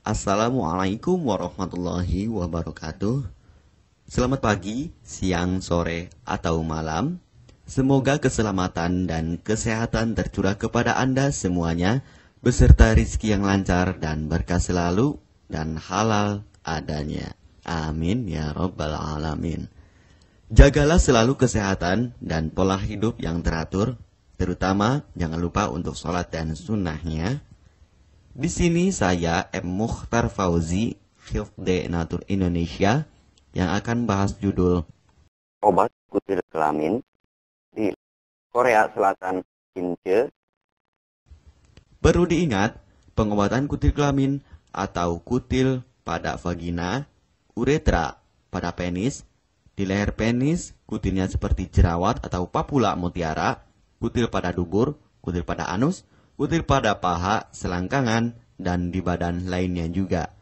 Assalamualaikum warahmatullahi wabarakatuh. Selamat pagi, siang, sore, atau malam. Semoga keselamatan dan kesehatan tercurah kepada Anda semuanya, beserta rizki yang lancar dan berkah selalu, dan halal adanya. Amin ya rabbal alamin. Jagalah selalu kesehatan dan pola hidup yang teratur, terutama jangan lupa untuk sholat dan sunnahnya. Di sini saya M. Mukhtar Fauzi, Hifdz Natur Indonesia, yang akan bahas judul Obat kutil kelamin di Korea Selatan Ince. Perlu diingat, pengobatan kutil kelamin atau kutil pada vagina, uretra pada penis, di leher penis, kutilnya seperti jerawat atau papula mutiara, kutil pada dubur, kutil pada anus, kutil pada paha, selangkangan, dan di badan lainnya juga.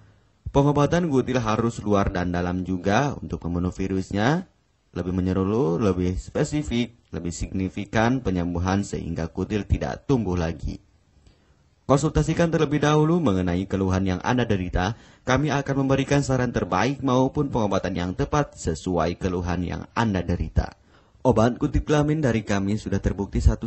Pengobatan kutil harus luar dan dalam juga untuk membunuh virusnya, lebih menyeluruh, lebih spesifik, lebih signifikan penyembuhan sehingga kutil tidak tumbuh lagi. Konsultasikan terlebih dahulu mengenai keluhan yang Anda derita, kami akan memberikan saran terbaik maupun pengobatan yang tepat sesuai keluhan yang Anda derita. Obat kutil kelamin dari kami sudah terbukti 1-3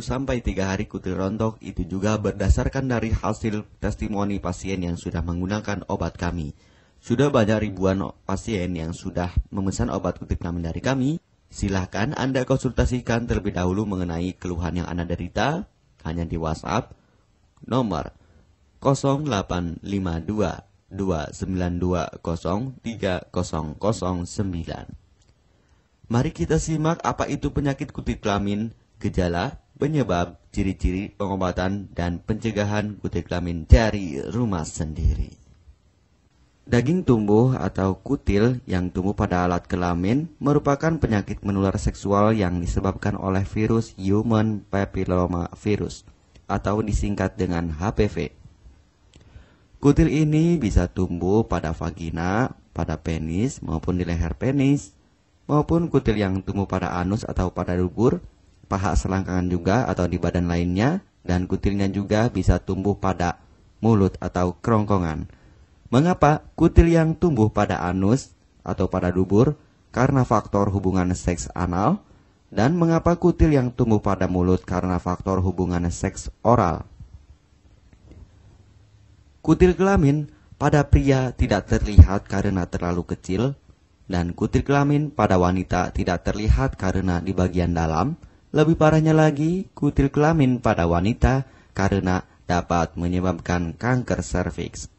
hari kutil rontok, itu juga berdasarkan dari hasil testimoni pasien yang sudah menggunakan obat kami. Sudah banyak ribuan pasien yang sudah memesan obat kutil kelamin dari kami. Silahkan Anda konsultasikan terlebih dahulu mengenai keluhan yang Anda derita hanya di WhatsApp nomor 0852 292 03009. Mari kita simak apa itu penyakit kutil kelamin, gejala, penyebab, ciri-ciri, pengobatan, dan pencegahan kutil kelamin dari rumah sendiri. Daging tumbuh atau kutil yang tumbuh pada alat kelamin merupakan penyakit menular seksual yang disebabkan oleh virus Human Papilloma Virus atau disingkat dengan HPV. Kutil ini bisa tumbuh pada vagina, pada penis, maupun di leher penis, maupun kutil yang tumbuh pada anus atau pada dubur, paha selangkangan juga atau di badan lainnya, dan kutilnya juga bisa tumbuh pada mulut atau kerongkongan. Mengapa kutil yang tumbuh pada anus atau pada dubur? Karena faktor hubungan seks anal. Dan mengapa kutil yang tumbuh pada mulut? Karena faktor hubungan seks oral. Kutil kelamin pada pria tidak terlihat karena terlalu kecil, dan kutil kelamin pada wanita tidak terlihat karena di bagian dalam. Lebih parahnya lagi, kutil kelamin pada wanita karena dapat menyebabkan kanker serviks.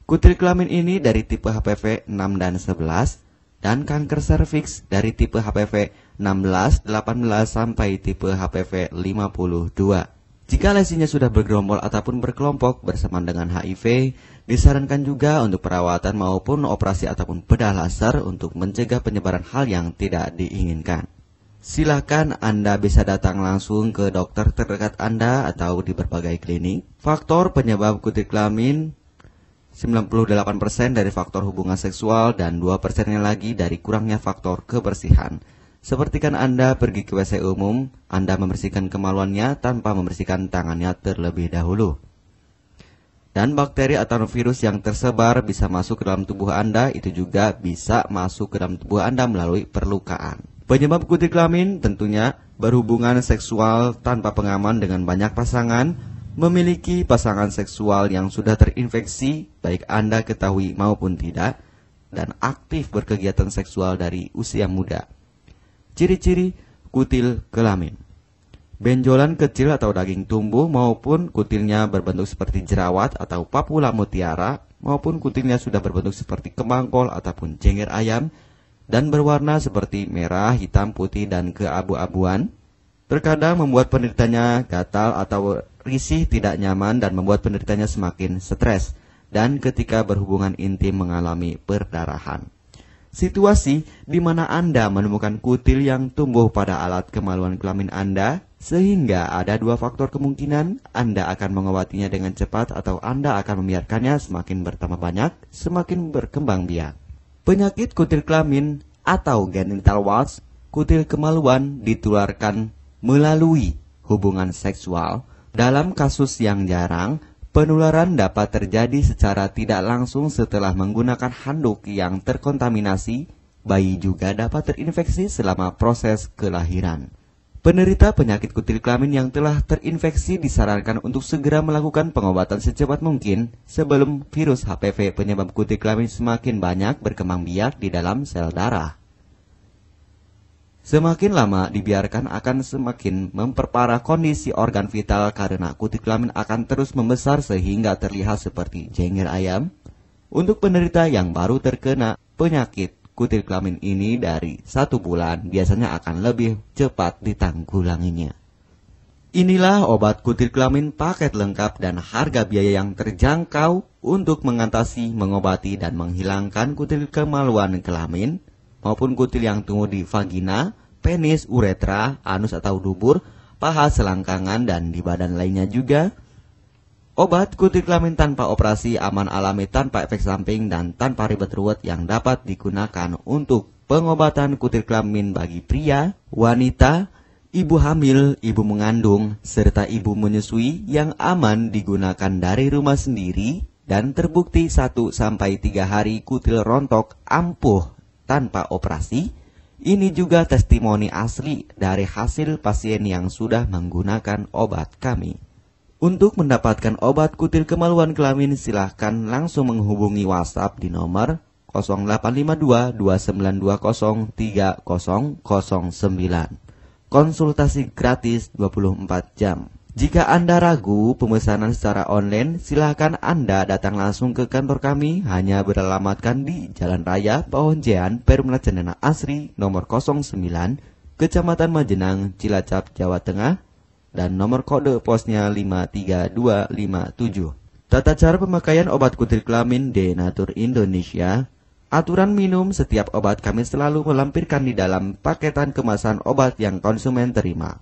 Kutil kelamin ini dari tipe HPV 6 dan 11, dan kanker serviks dari tipe HPV 16, 18, sampai tipe HPV 52. Jika lesinya sudah bergerombol ataupun berkelompok bersama dengan HIV, disarankan juga untuk perawatan maupun operasi ataupun bedah laser untuk mencegah penyebaran hal yang tidak diinginkan. Silakan Anda bisa datang langsung ke dokter terdekat Anda atau di berbagai klinik. Faktor penyebab kutil kelamin 98% dari faktor hubungan seksual dan 2%-nya lagi dari kurangnya faktor kebersihan. Sepertikan Anda pergi ke WC umum, Anda membersihkan kemaluannya tanpa membersihkan tangannya terlebih dahulu. Dan bakteri atau virus yang tersebar bisa masuk ke dalam tubuh Anda, itu juga bisa masuk ke dalam tubuh Anda melalui perlukaan. Penyebab kutil kelamin tentunya berhubungan seksual tanpa pengaman dengan banyak pasangan, memiliki pasangan seksual yang sudah terinfeksi, baik Anda ketahui maupun tidak, dan aktif berkegiatan seksual dari usia muda. Ciri-ciri kutil kelamin: benjolan kecil atau daging tumbuh maupun kutilnya berbentuk seperti jerawat atau papula mutiara, maupun kutilnya sudah berbentuk seperti kembangkol ataupun cengir ayam dan berwarna seperti merah, hitam, putih, dan keabu-abuan. Terkadang membuat penderitanya gatal atau risih, tidak nyaman, dan membuat penderitanya semakin stres, dan ketika berhubungan intim mengalami perdarahan. Situasi di mana Anda menemukan kutil yang tumbuh pada alat kemaluan kelamin Anda, sehingga ada 2 faktor kemungkinan: Anda akan mengobatinya dengan cepat atau Anda akan membiarkannya semakin bertambah banyak, semakin berkembang biak. Penyakit kutil kelamin atau genital warts, kutil kemaluan, ditularkan melalui hubungan seksual. Dalam kasus yang jarang, Penularan dapat terjadi secara tidak langsung setelah menggunakan handuk yang terkontaminasi. Bayi juga dapat terinfeksi selama proses kelahiran. Penderita penyakit kutil kelamin yang telah terinfeksi disarankan untuk segera melakukan pengobatan secepat mungkin sebelum virus HPV penyebab kutil kelamin semakin banyak berkembang biak di dalam sel darah. Semakin lama dibiarkan akan semakin memperparah kondisi organ vital karena kutil kelamin akan terus membesar sehingga terlihat seperti jengger ayam. Untuk penderita yang baru terkena penyakit kutil kelamin ini dari 1 bulan biasanya akan lebih cepat ditanggulanginya. Inilah obat kutil kelamin paket lengkap dan harga biaya yang terjangkau untuk mengatasi, mengobati, dan menghilangkan kutil kemaluan kelamin maupun kutil yang tumbuh di vagina, penis, uretra, anus atau dubur, paha, selangkangan, dan di badan lainnya juga. Obat kutil kelamin tanpa operasi, aman alami, tanpa efek samping, dan tanpa ribet ruwet yang dapat digunakan untuk pengobatan kutil kelamin bagi pria, wanita, ibu hamil, ibu mengandung, serta ibu menyusui yang aman digunakan dari rumah sendiri dan terbukti 1-3 hari kutil rontok ampuh tanpa operasi. Ini juga testimoni asli dari hasil pasien yang sudah menggunakan obat kami. Untuk mendapatkan obat kutil kemaluan kelamin, silahkan langsung menghubungi WhatsApp di nomor 0852 2920 3009. Konsultasi gratis 24 jam. Jika Anda ragu pemesanan secara online, silahkan Anda datang langsung ke kantor kami, hanya beralamatkan di Jalan Raya Pahonjean, Perumna Cendana Asri, nomor 09, Kecamatan Majenang, Cilacap, Jawa Tengah, dan nomor kode posnya 53257. Tata cara pemakaian obat kutil kelamin Denatur Indonesia. Aturan minum setiap obat kami selalu melampirkan di dalam paketan kemasan obat yang konsumen terima.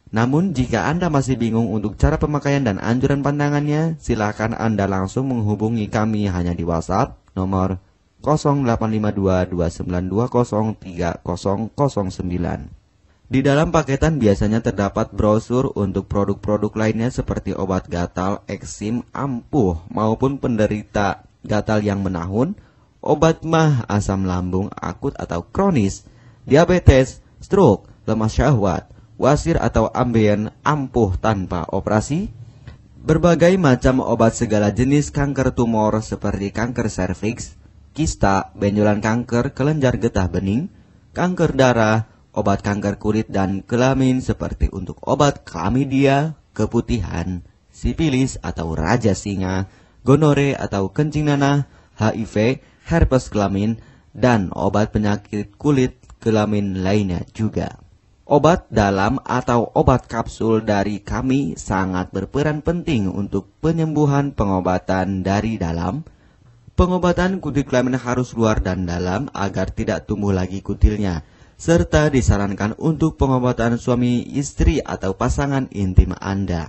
Namun jika Anda masih bingung untuk cara pemakaian dan anjuran pandangannya, silakan Anda langsung menghubungi kami hanya di WhatsApp nomor 0852 2920 3009. Di dalam paketan biasanya terdapat brosur untuk produk-produk lainnya seperti obat gatal, eksim, ampuh, maupun penderita gatal yang menahun, obat mah, asam lambung akut atau kronis, diabetes, stroke, lemah syahwat, wasir atau ambien ampuh tanpa operasi, berbagai macam obat segala jenis kanker tumor seperti kanker serviks, kista, benjolan kanker, kelenjar getah bening, kanker darah, obat kanker kulit dan kelamin seperti untuk obat klamidia, keputihan, sipilis atau raja singa, gonore atau kencing nanah, HIV, herpes kelamin, dan obat penyakit kulit kelamin lainnya juga. Obat dalam atau obat kapsul dari kami sangat berperan penting untuk penyembuhan pengobatan dari dalam. Pengobatan kutil kelamin harus luar dan dalam agar tidak tumbuh lagi kutilnya, serta disarankan untuk pengobatan suami, istri, atau pasangan intim Anda.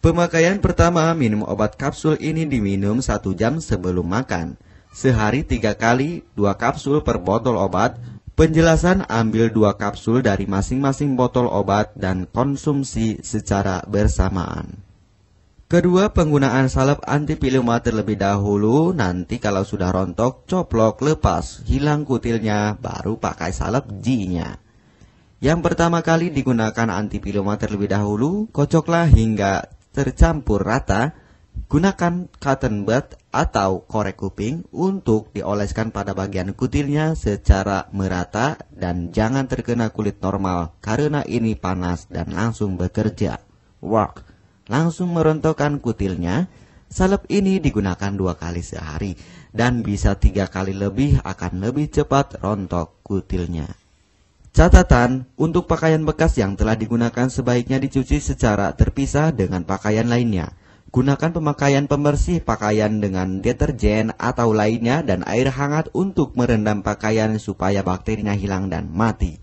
Pemakaian pertama, minum obat kapsul ini diminum 1 jam sebelum makan. Sehari 3 kali, 2 kapsul per botol obat. Penjelasan, ambil 2 kapsul dari masing-masing botol obat dan konsumsi secara bersamaan. Kedua, penggunaan salep antipiluma terlebih dahulu, nanti kalau sudah rontok, coplok, lepas, hilang kutilnya, baru pakai salep G-nya. Yang pertama kali digunakan antipiluma terlebih dahulu, kocoklah hingga tercampur rata, gunakan cotton bud atau korek kuping untuk dioleskan pada bagian kutilnya secara merata dan jangan terkena kulit normal, karena ini panas dan langsung bekerja. Langsung merontokkan kutilnya. Salep ini digunakan 2 kali sehari dan bisa 3 kali lebih akan lebih cepat rontok kutilnya. Catatan, untuk pakaian bekas yang telah digunakan sebaiknya dicuci secara terpisah dengan pakaian lainnya. Gunakan pemakaian pembersih pakaian dengan deterjen atau lainnya dan air hangat untuk merendam pakaian supaya bakterinya hilang dan mati.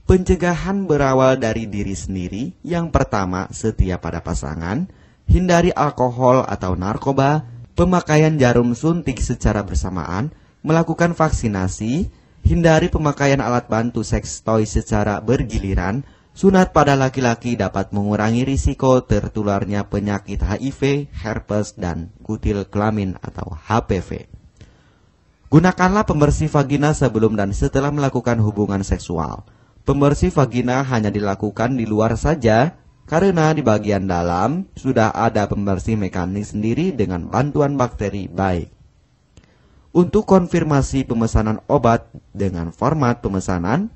Pencegahan berawal dari diri sendiri. Yang pertama, setia pada pasangan, hindari alkohol atau narkoba, pemakaian jarum suntik secara bersamaan, melakukan vaksinasi, hindari pemakaian alat bantu seks toy secara bergiliran, Sunat pada laki-laki dapat mengurangi risiko tertularnya penyakit HIV, herpes, dan kutil kelamin atau HPV. Gunakanlah pembersih vagina sebelum dan setelah melakukan hubungan seksual. Pembersih vagina hanya dilakukan di luar saja, karena di bagian dalam sudah ada pembersih mekanik sendiri dengan bantuan bakteri baik. Untuk konfirmasi pemesanan obat dengan format pemesanan,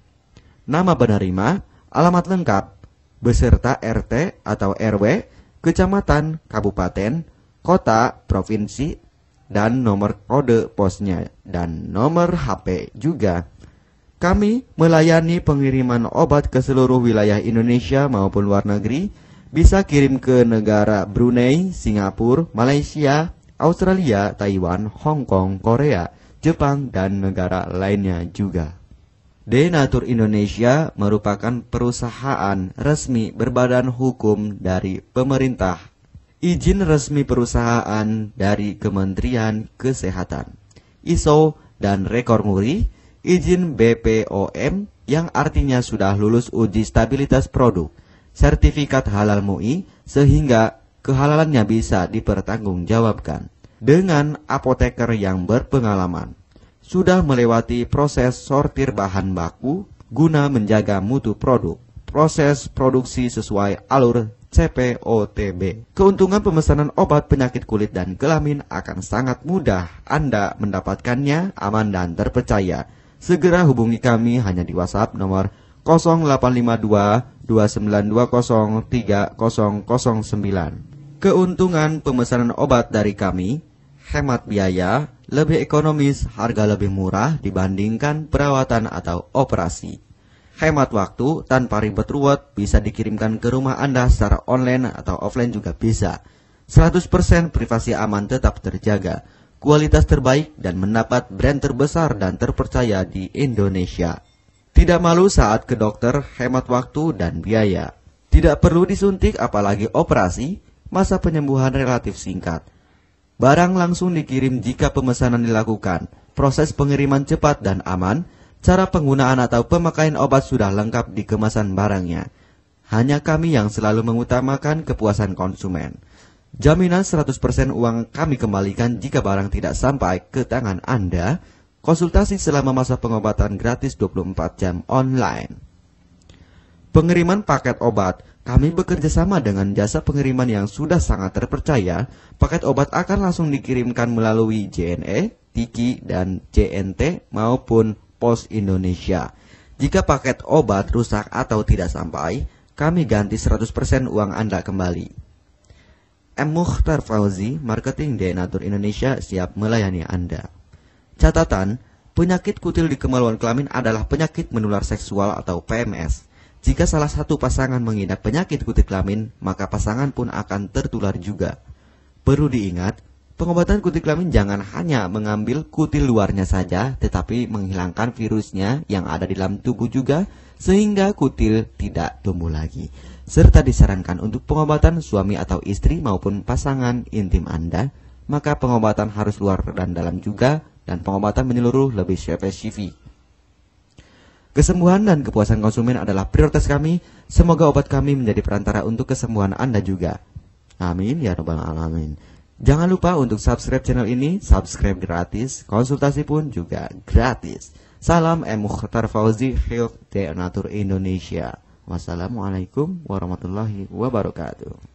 nama penerima, alamat lengkap, beserta RT atau RW, kecamatan, kabupaten, kota, provinsi, dan nomor kode posnya, dan nomor HP juga. Kami melayani pengiriman obat ke seluruh wilayah Indonesia maupun luar negeri, bisa kirim ke negara Brunei, Singapura, Malaysia, Australia, Taiwan, Hong Kong, Korea, Jepang, dan negara lainnya juga. Denatur Indonesia merupakan perusahaan resmi berbadan hukum dari pemerintah. Izin resmi perusahaan dari Kementerian Kesehatan, ISO dan rekor muri, izin BPOM yang artinya sudah lulus uji stabilitas produk, sertifikat halal MUI sehingga kehalalannya bisa dipertanggungjawabkan. Dengan apoteker yang berpengalaman, sudah melewati proses sortir bahan baku guna menjaga mutu produk, proses produksi sesuai alur CPOTB. Keuntungan pemesanan obat penyakit kulit dan kelamin akan sangat mudah. Anda mendapatkannya aman dan terpercaya. Segera hubungi kami hanya di WhatsApp nomor 0852 2920 3009. Keuntungan pemesanan obat dari kami, hemat biaya, lebih ekonomis, harga lebih murah dibandingkan perawatan atau operasi. Hemat waktu tanpa ribet ruwet, bisa dikirimkan ke rumah Anda secara online atau offline juga bisa. 100% privasi aman tetap terjaga, kualitas terbaik dan mendapat brand terbesar dan terpercaya di Indonesia. Tidak malu saat ke dokter, hemat waktu dan biaya. Tidak perlu disuntik apalagi operasi, masa penyembuhan relatif singkat. Barang langsung dikirim jika pemesanan dilakukan, proses pengiriman cepat dan aman, cara penggunaan atau pemakaian obat sudah lengkap di kemasan barangnya. Hanya kami yang selalu mengutamakan kepuasan konsumen. Jaminan 100% uang kami kembalikan jika barang tidak sampai ke tangan Anda. Konsultasi selama masa pengobatan gratis 24 jam online. Pengiriman paket obat. Kami bekerja sama dengan jasa pengiriman yang sudah sangat terpercaya. Paket obat akan langsung dikirimkan melalui JNE, Tiki, dan JNT maupun Pos Indonesia. Jika paket obat rusak atau tidak sampai, kami ganti 100% uang Anda kembali. M. Mukhtar Fauzi, Marketing Denatur Indonesia, siap melayani Anda. Catatan, penyakit kutil di kemaluan kelamin adalah penyakit menular seksual atau PMS. Jika salah satu pasangan mengidap penyakit kutil kelamin, maka pasangan pun akan tertular juga. Perlu diingat, pengobatan kutil kelamin jangan hanya mengambil kutil luarnya saja, tetapi menghilangkan virusnya yang ada di dalam tubuh juga, sehingga kutil tidak tumbuh lagi. Serta disarankan untuk pengobatan suami atau istri maupun pasangan intim Anda, maka pengobatan harus luar dan dalam juga, dan pengobatan menyeluruh lebih spesifik. Kesembuhan dan kepuasan konsumen adalah prioritas kami. Semoga obat kami menjadi perantara untuk kesembuhan Anda juga. Amin ya rabbal alamin. Jangan lupa untuk subscribe channel ini, subscribe gratis, konsultasi pun juga gratis. Salam M. Mukhtar Fauzi, Health Denatur Indonesia. Wassalamualaikum warahmatullahi wabarakatuh.